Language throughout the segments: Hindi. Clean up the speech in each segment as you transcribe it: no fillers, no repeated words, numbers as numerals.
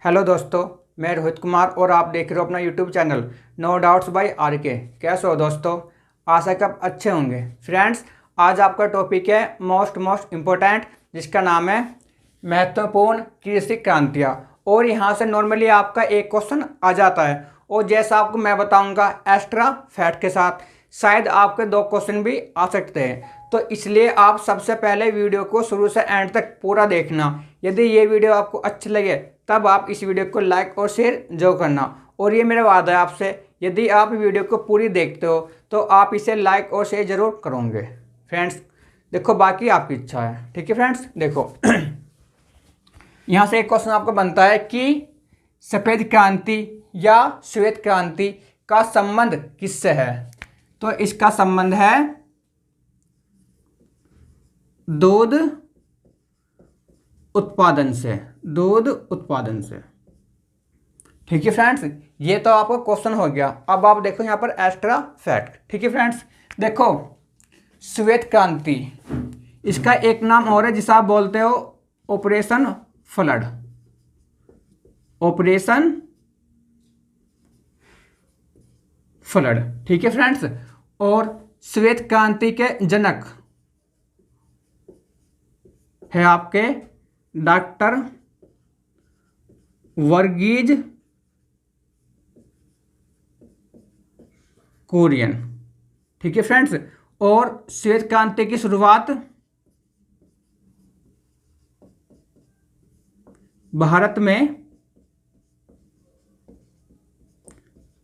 हेलो दोस्तों, मैं रोहित कुमार और आप देख रहे हो अपना YouTube channel no doubts by RK. कैसे हो दोस्तों? आशा कि आप अच्छे होंगे। फ्रेंड्स, आज आपका टॉपिक है मोस्ट इम्पोर्टेंट, जिसका नाम है महत्वपूर्ण कृषि क्रांतियाँ। और यहाँ से नॉर्मली आपका एक क्वेश्चन आ जाता है और जैसा आपको मैं बताऊँगा एक्स्ट्रा फैक्ट के साथ शायद आपके दो क्वेश्चन भी आ सकते हैं। तो इसलिए आप सबसे पहले वीडियो को शुरू से एंड तक पूरा देखना। यदि ये वीडियो आपको अच्छी लगे तब आप इस वीडियो को लाइक और शेयर जरूर करना। और ये मेरा वादा है आपसे, यदि आप वीडियो को पूरी देखते हो तो आप इसे लाइक और शेयर जरूर करोगे। फ्रेंड्स देखो, बाकी आपकी इच्छा है। ठीक है फ्रेंड्स, देखो यहाँ से एक क्वेश्चन आपको बनता है कि सफ़ेद क्रांति या श्वेत क्रांति का संबंध किससे है? तो इसका संबंध है दूध उत्पादन से। दूध उत्पादन से। ठीक है फ्रेंड्स, ये तो आपका क्वेश्चन हो गया। अब आप देखो यहाँ पर एक्स्ट्रा फैक्ट। ठीक है फ्रेंड्स, देखो श्वेत क्रांति, इसका एक नाम और है जिसे आप बोलते हो ऑपरेशन फ्लड। Operation flood. ठीक है फ्रेंड्स, और श्वेत क्रांति के जनक है आपके डॉक्टर वर्गीज कुरियन। ठीक है फ्रेंड्स, और श्वेत क्रांति की शुरुआत भारत में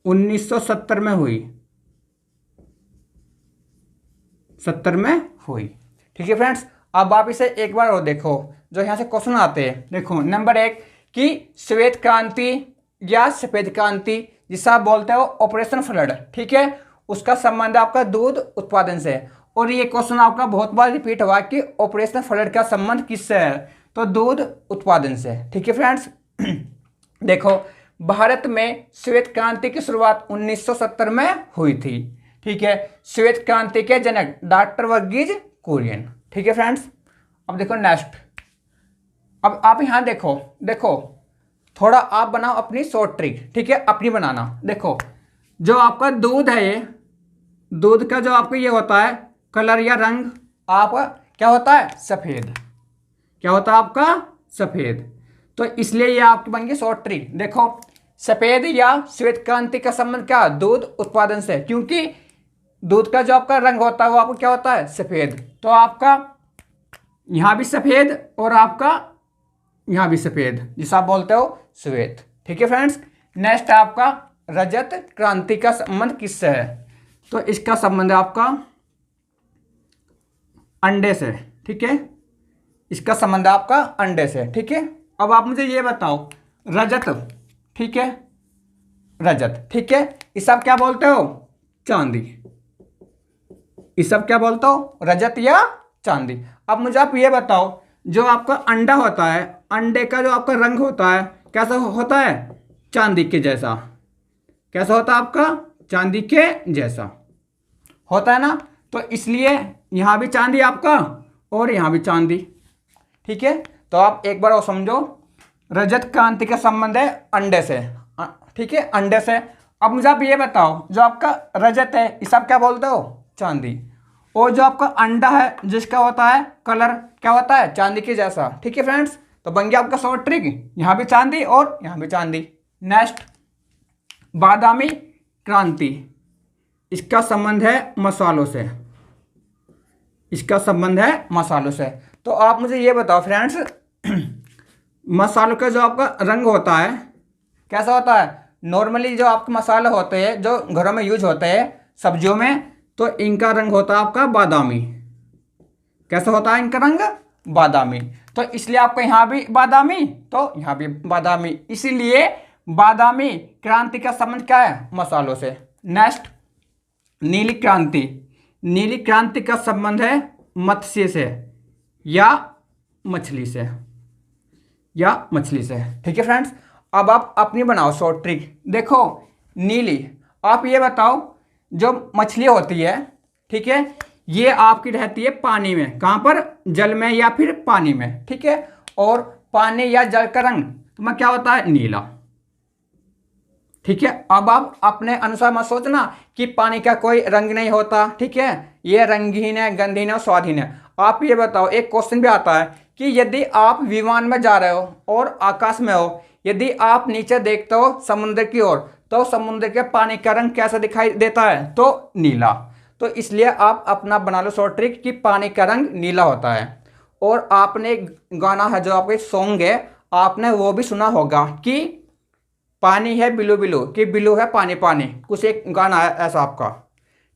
1970 में हुई। 70 में हुई। ठीक है फ्रेंड्स, अब आप इसे एक बार और देखो जो यहाँ से क्वेश्चन आते हैं। देखो नंबर 1 कि श्वेत क्रांति या सफेद क्रांति जिसे आप बोलते हो ऑपरेशन फ्लड, ठीक है, उसका संबंध आपका दूध उत्पादन से। और ये क्वेश्चन आपका बहुत बार रिपीट हुआ कि ऑपरेशन फ्लड का संबंध किससे है? तो दूध उत्पादन से। ठीक है फ्रेंड्स, देखो भारत में श्वेत क्रांति की शुरुआत 1970 में हुई थी। ठीक है, श्वेत क्रांति के जनक डॉक्टर वर्गीज कुरियन। ठीक है फ्रेंड्स, अब देखो नेक्स्ट। अब आप यहाँ देखो, थोड़ा आप बनाओ अपनी शॉर्ट ट्रिक। ठीक है, अपनी बनाना। देखो जो आपका दूध है, ये दूध का जो आपको ये होता है कलर या रंग, आपका क्या होता है? सफ़ेद। क्या होता है आपका? सफ़ेद। तो इसलिए ये आपकी बन गई शॉर्ट ट्रिक। देखो सफ़ेद या श्वेत क्रांति का संबंध क्या? दूध उत्पादन से, क्योंकि दूध का जो आपका रंग होता है वो आपको क्या होता है? सफ़ेद। तो आपका यहाँ भी सफ़ेद और आपका यहाँ भी सफ़ेद, जिसे आप बोलते हो श्वेत। ठीक है फ्रेंड्स, नेक्स्ट आपका रजत क्रांति का संबंध किससे है? तो इसका संबंध है आपका अंडे से। ठीक है, इसका संबंध है आपका अंडे से। ठीक है, अब आप मुझे ये बताओ रजत, ठीक है, रजत, ठीक है, इस आप क्या बोलते हो? चांदी। इस सब क्या बोलते हो? रजत या चांदी। अब मुझे आप ये बताओ, जो आपका अंडा होता है, अंडे का जो आपका रंग होता है कैसा होता है? चांदी के जैसा। कैसा होता है आपका? चांदी के जैसा होता है ना। तो इसलिए यहाँ भी चांदी आपका और यहाँ भी चांदी। ठीक है, तो आप एक बार और समझो, रजत क्रांति का संबंध है अंडे से। ठीक है, अंडे से। अब मुझे आप ये बताओ, जो आपका रजत है इसे आप क्या बोलते हो? चांदी। और जो आपका अंडा है जिसका होता है कलर क्या होता है? चांदी के जैसा। ठीक है फ्रेंड्स, तो बन गया आपका शॉर्ट ट्रिक, यहाँ भी चांदी और यहाँ भी चांदी। नेक्स्ट बादामी क्रांति, इसका संबंध है मसालों से। इसका संबंध है मसालों से। तो आप मुझे ये बताओ फ्रेंड्स, मसालों का जो आपका रंग होता है कैसा होता है? नॉर्मली जो आपके मसाले होते हैं जो घरों में यूज होते हैं सब्जियों में, तो इनका रंग होता है आपका बादामी। कैसा होता है इनका रंग? बादामी। तो इसलिए आपका यहाँ भी बादामी तो यहाँ भी बादामी, इसीलिए बादामी क्रांति का संबंध क्या है? मसालों से। नेक्स्ट नीली क्रांति। नीली क्रांति का संबंध है मत्स्य से या मछली से। ठीक है फ्रेंड्स, अब आप अपनी बनाओ शॉर्ट ट्रिक। देखो नीली, आप ये बताओ जो मछली होती है, ठीक है, ये आपकी रहती है पानी में। कहाँ पर? जल में या फिर पानी में। ठीक है, और पानी या जल का रंग में क्या होता है? नीला। ठीक है, अब आप अपने अनुसार मत सोचना कि पानी का कोई रंग नहीं होता। ठीक है, ये रंगहीन है, गंधहीन है और स्वादहीन है। आप ये बताओ, एक क्वेश्चन भी आता है कि यदि आप विमान में जा रहे हो और आकाश में हो, यदि आप नीचे देखते हो समुद्र की ओर, तो समुद्र के पानी का रंग कैसा दिखाई देता है? तो नीला। तो इसलिए आप अपना बना लो शॉर्ट ट्रिक कि पानी का रंग नीला होता है। और आपने गाना है जो आपके सॉन्ग है, आपने वो भी सुना होगा कि पानी है बिलू बिलू, कि बिलू है पानी पानी, कुछ एक गाना है ऐसा आपका।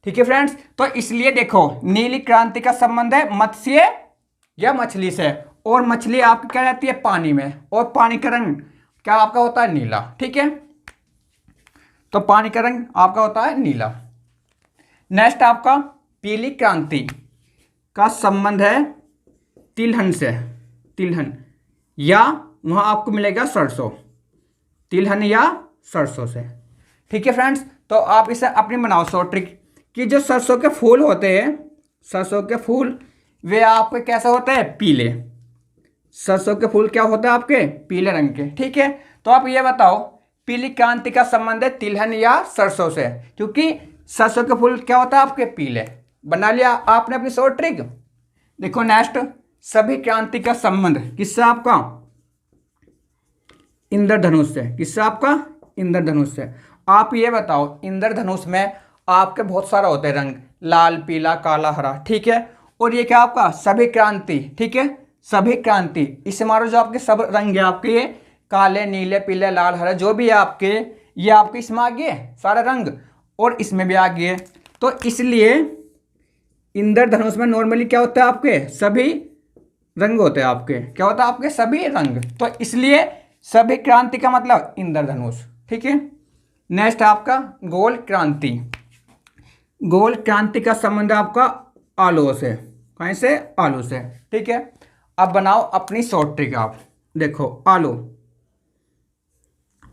ठीक है फ्रेंड्स, तो इसलिए देखो नीली क्रांति का संबंध है मत्स्य या मछली से, और मछली आपकी क्या रहती है? पानी में, और पानी का रंग क्या आपका होता है? नीला। ठीक है, तो पानी का रंग आपका होता है नीला। नेक्स्ट आपका पीली क्रांति का संबंध है तिलहन से। तिलहन, या वहां आपको मिलेगा सरसों। तिलहन या सरसों से। ठीक है फ्रेंड्स, तो आप इसे अपनी बनाओ शॉर्ट ट्रिक कि जो सरसों के फूल होते हैं, सरसों के फूल वे आपके कैसे होते हैं? पीले। सरसों के फूल क्या होते हैं आपके? पीले रंग के। ठीक है, तो आप ये बताओ पीली क्रांति का संबंध है तिलहन या सरसों से, क्योंकि सरसों के फूल क्या होता है आपके? पीले। बना लिया आपने अपनी शॉर्ट ट्रिक। देखो नेक्स्ट, सभी क्रांति का संबंध किससे आपका? इंद्रधनुष से। किससे आपका? इंद्रधनुष से। आप ये बताओ इंद्रधनुष में आपके बहुत सारे होते हैं रंग, लाल पीला काला हरा। ठीक है, और ये क्या आपका? सभी क्रांति। ठीक है, सभी क्रांति, इससे मारो जो आपके सब रंग है आपके, ये काले नीले पीले लाल हरे जो भी है आपके, ये आपके इसमें आ गए सारे रंग, और इसमें भी आ गए। तो इसलिए इंद्रधनुष में नॉर्मली क्या होता है आपके? सभी रंग होते हैं आपके। क्या होता है आपके? सभी रंग। तो इसलिए सभी क्रांति का मतलब इंद्रधनुष। ठीक है, नेक्स्ट आपका गोल क्रांति। गोल क्रांति का संबंध आपका आलू से। कहीं से? आलू से। ठीक है, अब बनाओ अपनी शॉर्ट ट्रिक। आप देखो आलू,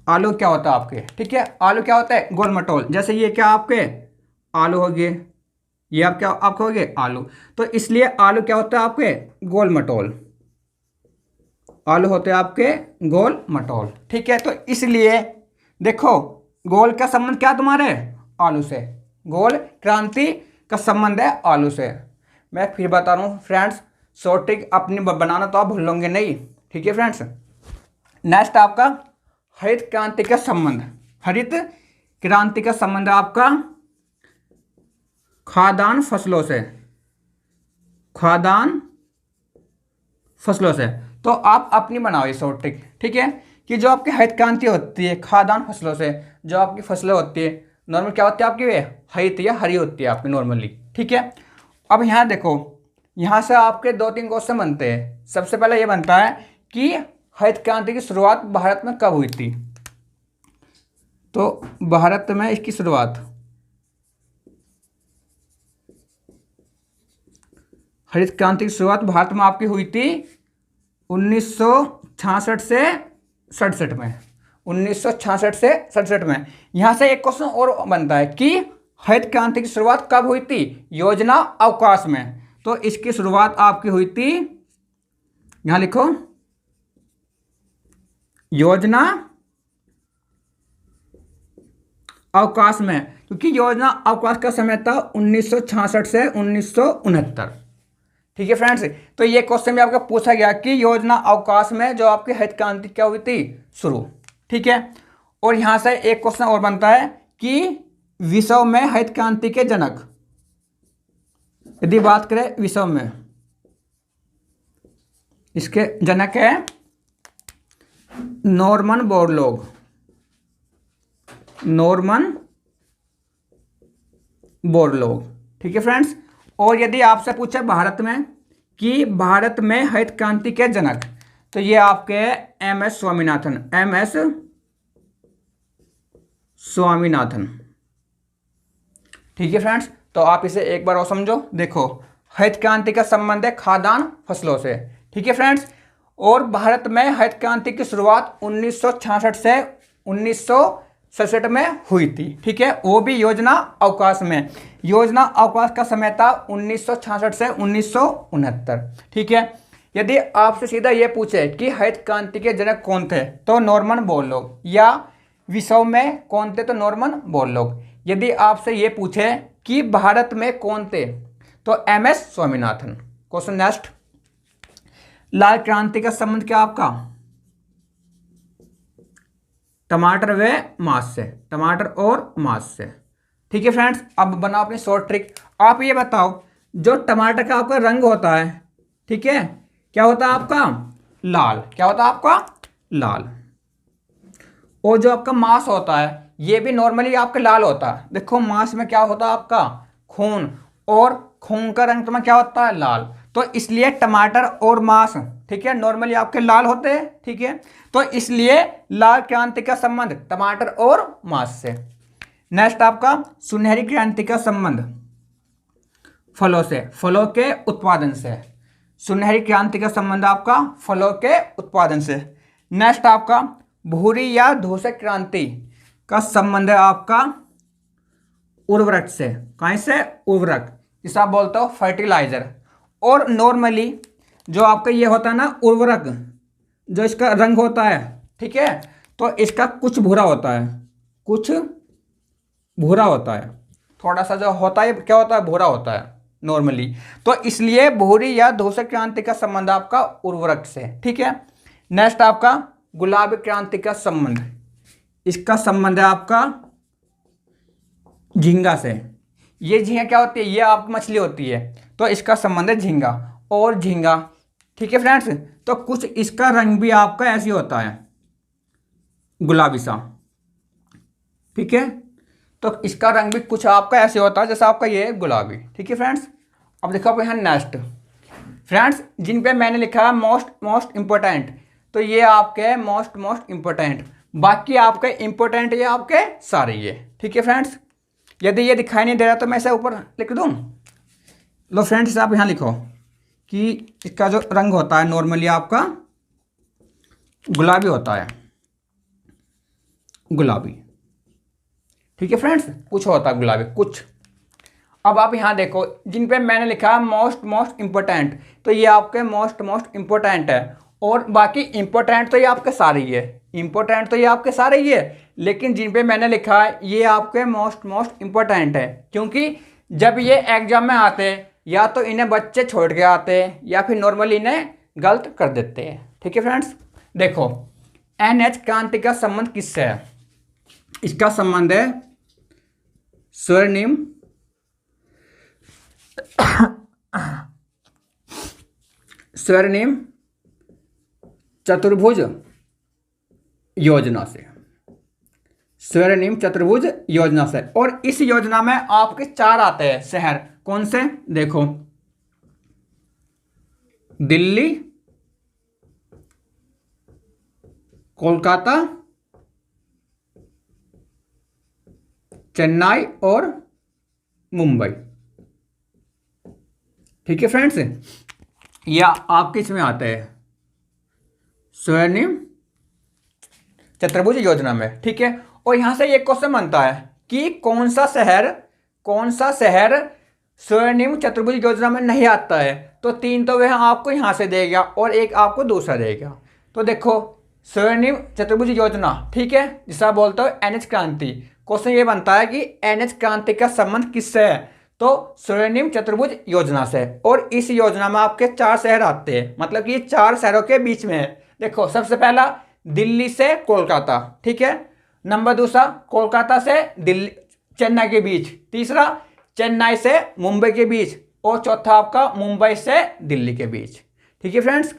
आलू क्या होता है आपके? ठीक है, आलू क्या होता है? गोल मटोल। जैसे ये क्या आपके? आलू हो गए, ये आप क्या आपके हो गए? आलू। तो इसलिए आलू क्या होता है आपके? गोल मटोल। आलू होते हैं आपके गोल मटोल। ठीक है, तो इसलिए देखो गोल का संबंध क्या तुम्हारे? आलू से। गोल क्रांति का संबंध है आलू से। मैं फिर बता रहा हूँ फ्रेंड्स, शॉर्ट ट्रिक अपनी बनाना तो आप भूलोगे नहीं। ठीक है फ्रेंड्स, नेक्स्ट आपका हरित क्रांति का संबंध। हरित क्रांति का संबंध आपका खाद्यान्न फसलों से। खाद्यान्न फसलों से। तो आप अपनी बनाओ ये शॉर्ट ट्रिक। ठीक है, कि जो आपकी हरित क्रांति होती है खाद्यान्न फसलों से, जो आपकी फसलें होती है नॉर्मल क्या होती है आपकी? वे हरित या हरी होती है आपकी नॉर्मली। ठीक है, अब यहाँ देखो, यहाँ से आपके 2-3 क्वेश्चन बनते हैं। सबसे पहले ये बनता है कि हरित क्रांति की शुरुआत भारत में कब हुई थी? तो भारत में इसकी शुरुआत, हरित क्रांति की शुरुआत भारत में आपकी हुई थी 1966 से 67 में। 1966 से 67 में। यहाँ से एक क्वेश्चन और बनता है कि हरित क्रांति की शुरुआत कब हुई थी? योजना अवकाश में। तो इसकी शुरुआत आपकी हुई थी, यहाँ लिखो, योजना अवकाश में, क्योंकि योजना अवकाश का समय था 1966 से 1969। ठीक है फ्रेंड्स, तो ये क्वेश्चन भी आपका पूछा गया कि योजना अवकाश में जो आपकी हरित क्रांति क्या हुई थी? शुरू। ठीक है, और यहां से एक क्वेश्चन और बनता है कि विश्व में हरित क्रांति के जनक, यदि बात करें विश्व में, इसके जनक है नॉर्मन बोरलॉग। Norman Borlaug. ठीक है फ्रेंड्स, और यदि आपसे पूछे भारत में कि भारत में हरित क्रांति के जनक, तो ये आपके एमएस स्वामीनाथन। एमएस स्वामीनाथन। ठीक है फ्रेंड्स, तो आप इसे एक बार और समझो। देखो हरित क्रांति का संबंध है खाद्यान्न फसलों से। ठीक है फ्रेंड्स, और भारत में हरित क्रांति की शुरुआत 1966 से 1967 में हुई थी। ठीक है, वो भी योजना अवकाश में। योजना अवकाश का समय था 1966 से 1969। ठीक है, यदि आपसे सीधा ये पूछे कि हरित क्रांति के जनक कौन थे तो नॉर्मन बोरलॉग, या विश्व में कौन थे तो नॉर्मन बोरलॉग। यदि आपसे ये पूछे कि भारत में कौन थे तो MS स्वामीनाथन। क्वेश्चन नेक्स्ट, लाल क्रांति का संबंध क्या आपका? टमाटर व मांस से, टमाटर और मांस से। ठीक है फ्रेंड्स, अब बनाओ अपनी शॉर्ट ट्रिक। आप ये बताओ, जो टमाटर का आपका रंग होता है, ठीक है, क्या होता है आपका? लाल। क्या होता है आपका? लाल। और जो आपका मांस होता है ये भी नॉर्मली आपका लाल होता है। देखो मांस में क्या होता है आपका? खून, और खून का रंग तुम्हें क्या होता है? लाल। तो इसलिए टमाटर और मांस, ठीक है, नॉर्मली आपके लाल होते हैं। ठीक है, तो इसलिए लाल क्रांति का संबंध टमाटर और मांस से। नेक्स्ट आपका सुनहरी क्रांति का संबंध फलों से, फलों के उत्पादन से। सुनहरी क्रांति का संबंध आपका फलों के उत्पादन से। नेक्स्ट आपका भूरी या धूसर क्रांति का संबंध है आपका उर्वरक से। कहीं से? उर्वरक, जिसे आप बोलते हो फर्टिलाइजर। और नॉर्मली जो आपका ये होता है ना उर्वरक, जो इसका रंग होता है, ठीक है, तो इसका कुछ भूरा होता है, कुछ भूरा होता है, थोड़ा सा जो होता है क्या होता है? भूरा होता है नॉर्मली। तो इसलिए भूरी या धूसर क्रांति का संबंध आपका उर्वरक से। ठीक है, नेक्स्ट आपका गुलाबी क्रांति का संबंध, इसका संबंध है आपका झींगा से। ये झींगा क्या होती है? ये आपकी मछली होती है, तो इसका संबंध है झींगा और झींगा। ठीक है फ्रेंड्स, तो कुछ इसका रंग भी आपका ऐसे होता है, गुलाबी सा। ठीक है, तो इसका रंग भी कुछ आपका ऐसे होता है जैसा आपका ये गुलाबी। ठीक है फ्रेंड्स, अब देखो आप यहाँ नेक्स्ट फ्रेंड्स, जिन पे मैंने लिखा है मोस्ट इंपॉर्टेंट, तो ये आपके मोस्ट इंपॉर्टेंट, बाकी आपके इंपॉर्टेंट ये आपके सारे ये। ठीक है फ्रेंड्स, यदि ये दिखाई नहीं दे रहा तो मैं इसे ऊपर लिख दूं। लो फ्रेंड्स, आप यहाँ लिखो कि इसका जो रंग होता है नॉर्मली आपका गुलाबी होता है, गुलाबी। ठीक है फ्रेंड्स, कुछ होता है गुलाबी, कुछ। अब आप यहाँ देखो, जिन पे मैंने लिखा है मोस्ट इंपॉर्टेंट, तो ये आपके मोस्ट इंपॉर्टेंट है, और बाकी इंपॉर्टेंट तो ये आपके सारे ही है, इंपॉर्टेंट तो ये आपके सारे ही है, लेकिन जिन पे मैंने लिखा है ये आपके मोस्ट इंपॉर्टेंट है, क्योंकि जब ये एग्जाम में आते हैं या तो इन्हें बच्चे छोड़ के आते हैं या फिर नॉर्मली इन्हें गलत कर देते हैं। ठीक है फ्रेंड्स, देखो NH क्रांति का संबंध किससे है? इसका संबंध है स्वर्णिम स्वर्णिम चतुर्भुज योजना से, स्वर्णिम चतुर्भुज योजना से। और इस योजना में आपके 4 आते हैं शहर। कौन से? देखो, दिल्ली, कोलकाता, चेन्नई और मुंबई। ठीक है फ्रेंड्स, या आपके इसमें आते हैं स्वर्णिम चतुर्भुज योजना में। ठीक है, और यहां से एक क्वेश्चन बनता है कि कौन सा शहर स्वर्णिम चतुर्भुज योजना में नहीं आता है। तो 3 तो वह आपको यहां से देगा और एक आपको दूसरा देगा। तो देखो स्वर्णिम चतुर्भुज योजना, ठीक है, जिसे आप बोलते हो NH क्रांति। क्वेश्चन ये बनता है कि NH क्रांति का संबंध किससे है? तो स्वर्णिम चतुर्भुज योजना से। और इस योजना में आपके 4 शहर आते हैं, मतलब कि ये 4 शहरों के बीच में है। देखो सबसे पहला दिल्ली से कोलकाता, ठीक है, नंबर दूसरा कोलकाता से दिल्ली चेन्नई के बीच, तीसरा चेन्नई से मुंबई के बीच, और चौथा आपका मुंबई से दिल्ली के बीच। ठीक है फ्रेंड्स,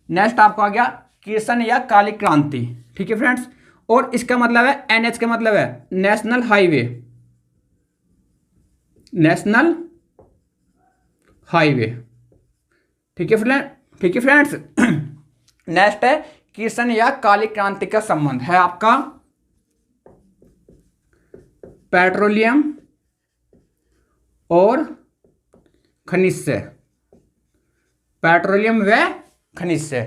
नेक्स्ट आपका आ गया किशन या काली क्रांति। ठीक है फ्रेंड्स, और इसका मतलब है NH का मतलब है नेशनल हाईवे, नेशनल हाईवे। ठीक है फ्रेंड्स, नेक्स्ट है किशन या काली क्रांति का संबंध है आपका पेट्रोलियम और खनिज से, पेट्रोलियम व खनिज से।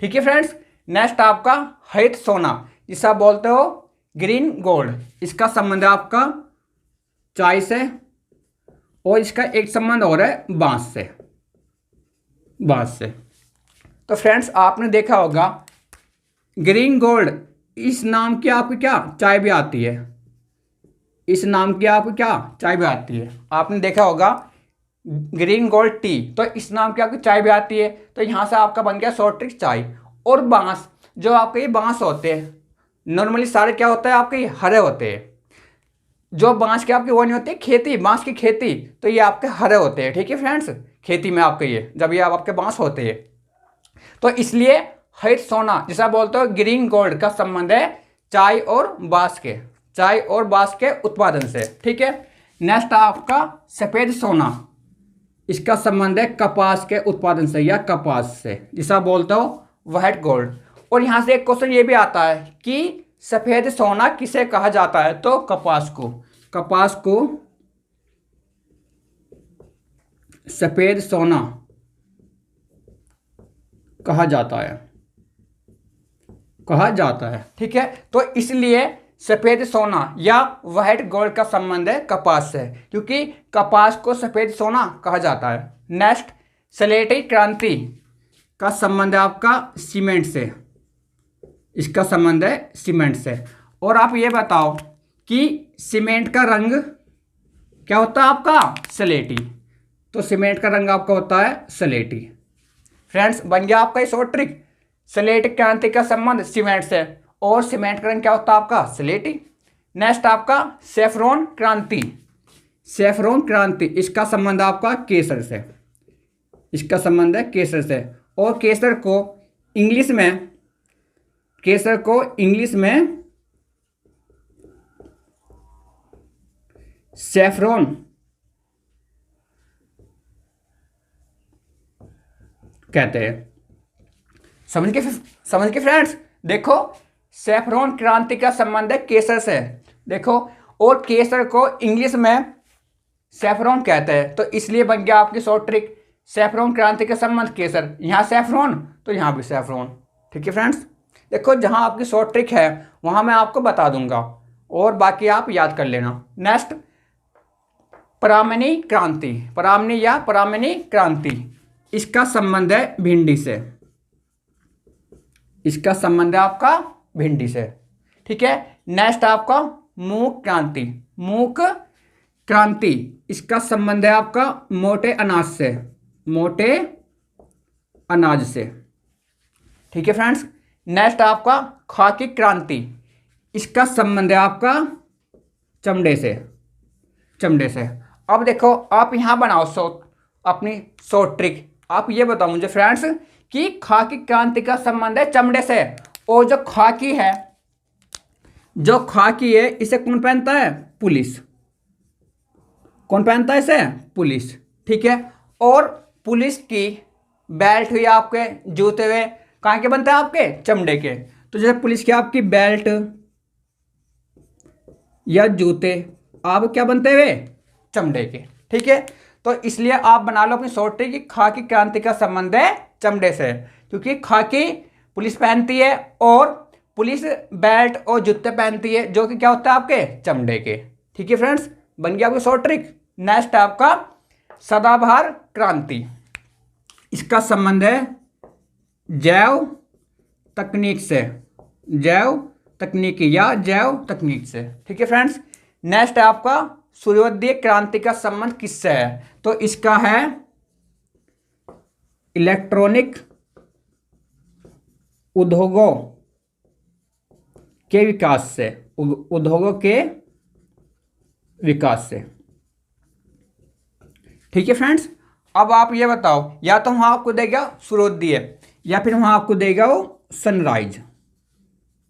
ठीक है फ्रेंड्स, नेक्स्ट आपका हरित सोना, जिसे आप बोलते हो ग्रीन गोल्ड, इसका संबंध है आपका चाय से, और इसका एक संबंध और है बांस से, बांस से। तो फ्रेंड्स आपने देखा होगा ग्रीन गोल्ड इस नाम की आपकी क्या चाय भी आती है, इस नाम की आपको क्या चाय भी आती है। आपने देखा होगा ग्रीन गोल्ड टी, तो इस नाम की आपकी चाय भी आती है। तो यहाँ से आपका बन गया शॉर्ट ट्रिक चाय। और बांस, जो आपके ये बांस होते हैं नॉर्मली सारे क्या होता है आपके ये हरे होते हैं। जो बांस के आपके वो नहीं होती खेती, बांस की खेती, तो ये आपके हरे होते हैं। ठीक है फ्रेंड्स, खेती में आपके ये जब ये आपके बांस होते हैं, तो इसलिए हरित सोना जिसे बोलते हो ग्रीन गोल्ड का संबंध है चाय और बांस के, चाय और बांस के उत्पादन से। ठीक है, नेक्स्ट आपका सफेद सोना, इसका संबंध है कपास के उत्पादन से या कपास से, जिसे बोलते हो व्हाइट गोल्ड। और यहां से एक क्वेश्चन ये भी आता है कि सफेद सोना किसे कहा जाता है, तो कपास को, कपास को सफेद सोना कहा जाता है, कहा जाता है। ठीक है, तो इसलिए सफेद सोना या व्हाइट गोल्ड का संबंध है कपास से, क्योंकि कपास को सफेद सोना कहा जाता है। नेक्स्ट, सलेटी क्रांति का संबंध है आपका सीमेंट से, इसका संबंध है सीमेंट से। और आप ये बताओ कि सीमेंट का रंग क्या होता है आपका, सलेटी, तो सीमेंट का रंग आपका होता है सलेटी। फ्रेंड्स बन गया आपका ये शॉर्ट ट्रिक, सलेटी क्रांति का संबंध सीमेंट से, और सीमेंट का रंग क्या होता है आपका सलेटी। नेक्स्ट आपका सेफ्रॉन क्रांति, सेफ्रॉन क्रांति इसका संबंध आपका केसर से, इसका संबंध है केसर से। और केसर को इंग्लिश में, केसर को इंग्लिश में सेफ्रॉन कहते हैं। समझ के फ्रेंड्स, देखो सेफ्रॉन क्रांति का संबंध है केसर से, देखो, और केसर को इंग्लिश में सेफ्रॉन कहते हैं, तो इसलिए बन गया आपकी शॉर्ट ट्रिक, सेफ्रॉन क्रांति का संबंध केसर, यहाँ सेफ्रॉन तो यहाँ भी सेफ्रॉन। ठीक है फ्रेंड्स, देखो जहाँ आपकी शॉर्ट ट्रिक है वहाँ मैं आपको बता दूंगा और बाकी आप याद कर लेना। नेक्स्ट, परामनी क्रांति, परामनी या परामनी क्रांति, इसका संबंध है भिंडी से, इसका संबंध है आपका भिंडी से। ठीक है, नेक्स्ट आपका मूक क्रांति, मूक क्रांति इसका संबंध है आपका मोटे अनाज से, मोटे अनाज से। ठीक है फ्रेंड्स, नेक्स्ट आपका खाकी क्रांति, इसका संबंध है आपका चमड़े से, चमड़े से। अब देखो आप यहाँ बनाओ अपनी शॉर्ट ट्रिक, आप ये बताओ मुझे फ्रेंड्स कि खाकी क्रांति का संबंध है चमड़े से, और जो खाकी है, जो खाकी है इसे कौन पहनता है, पुलिस, कौन पहनता है इसे, पुलिस। ठीक है, और पुलिस की बेल्ट हुई आपके, जूते हुए कहाँ के बनते हैं आपके, चमड़े के। तो जैसे पुलिस की आपकी बेल्ट या जूते आप क्या बनते हुए, चमड़े के। ठीक है, तो इसलिए आप बना लो अपनी शॉर्ट ट्रिक कि खाकी क्रांति का संबंध है चमड़े से, क्योंकि खाकी पुलिस पहनती है और पुलिस बेल्ट और जूते पहनती है जो कि क्या होता है आपके, चमड़े के। ठीक है फ्रेंड्स, बन गया आपकी शॉर्ट ट्रिक। नेक्स्ट आपका सदाबहार क्रांति, इसका संबंध है जैव तकनीक से, जैव तकनीकी या जैव तकनीक से। ठीक है फ्रेंड्स, नेक्स्ट है आपका सूर्योदय क्रांति का संबंध किससे है, तो इसका है इलेक्ट्रॉनिक उद्योगों के विकास से, उद्योगों के विकास से। ठीक है फ्रेंड्स, अब आप ये बताओ, या तो वहां आपको देगा सूर्योदय, या फिर वहां आपको देगा वो सनराइज,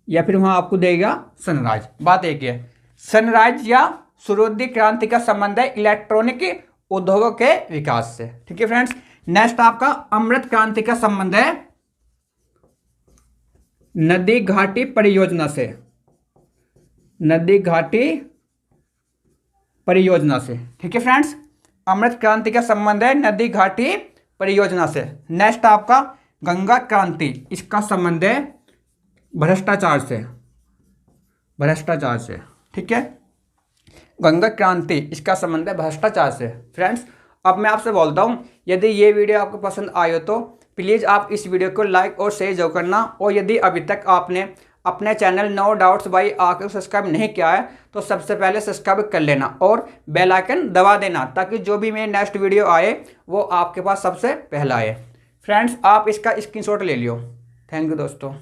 या फिर वहां आपको देगा सनराइज। बात एक है, सनराइज या सूर्योदय क्रांति का संबंध है इलेक्ट्रॉनिक उद्योगों के विकास से। ठीक है फ्रेंड्स, नेक्स्ट आपका अमृत क्रांति का संबंध है नदी घाटी परियोजना से, नदी घाटी परियोजना से। ठीक है फ्रेंड्स, अमृत क्रांति का संबंध है नदी घाटी परियोजना से। नेक्स्ट आपका गंगा क्रांति, इसका संबंध है भ्रष्टाचार से, भ्रष्टाचार से। ठीक है, गंगा क्रांति इसका संबंध है भ्रष्टाचार से। फ्रेंड्स अब मैं आपसे बोलता हूँ, यदि ये वीडियो आपको पसंद आए हो तो प्लीज़ आप इस वीडियो को लाइक और शेयर जरूर करना। और यदि अभी तक आपने अपने चैनल नो डाउट्स बाई आके सब्सक्राइब नहीं किया है तो सबसे पहले सब्सक्राइब कर लेना और बेल आइकन दबा देना, ताकि जो भी मेरी नेक्स्ट वीडियो आए वो आपके पास सबसे पहला आए। फ्रेंड्स, आप इसका स्क्रीनशॉट ले लियो। थैंक यू दोस्तों।